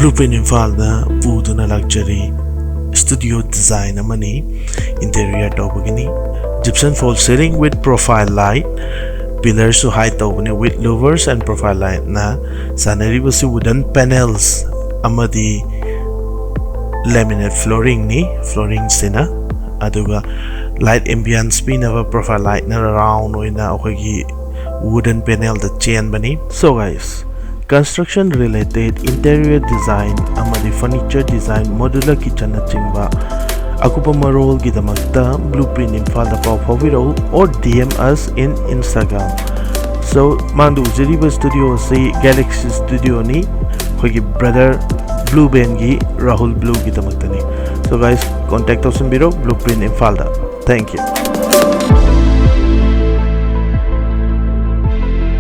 Blueprint Imphal da puduna luxury studio design amani interior tawbagini gypsum fall ceiling with profile light pillars to height tawbani with louvers and profile light na sanari basi wooden panels amadi laminate flooring sina aduga light ambience pinava profile light na round oina okhagi wooden panel da chain bani. So guys, construction related interior design amadi furniture design modular kitchen na chingba akupa marol gidamakta Blueprint Imphal da pau phawiro or DM us in Instagram. So mandu jeriba studio se Galaxy Studio ni khogi brother Blue band gi Rahul Blue gidamakta ni. So guys, contact us in biro Blueprint Imphal da. Thank you.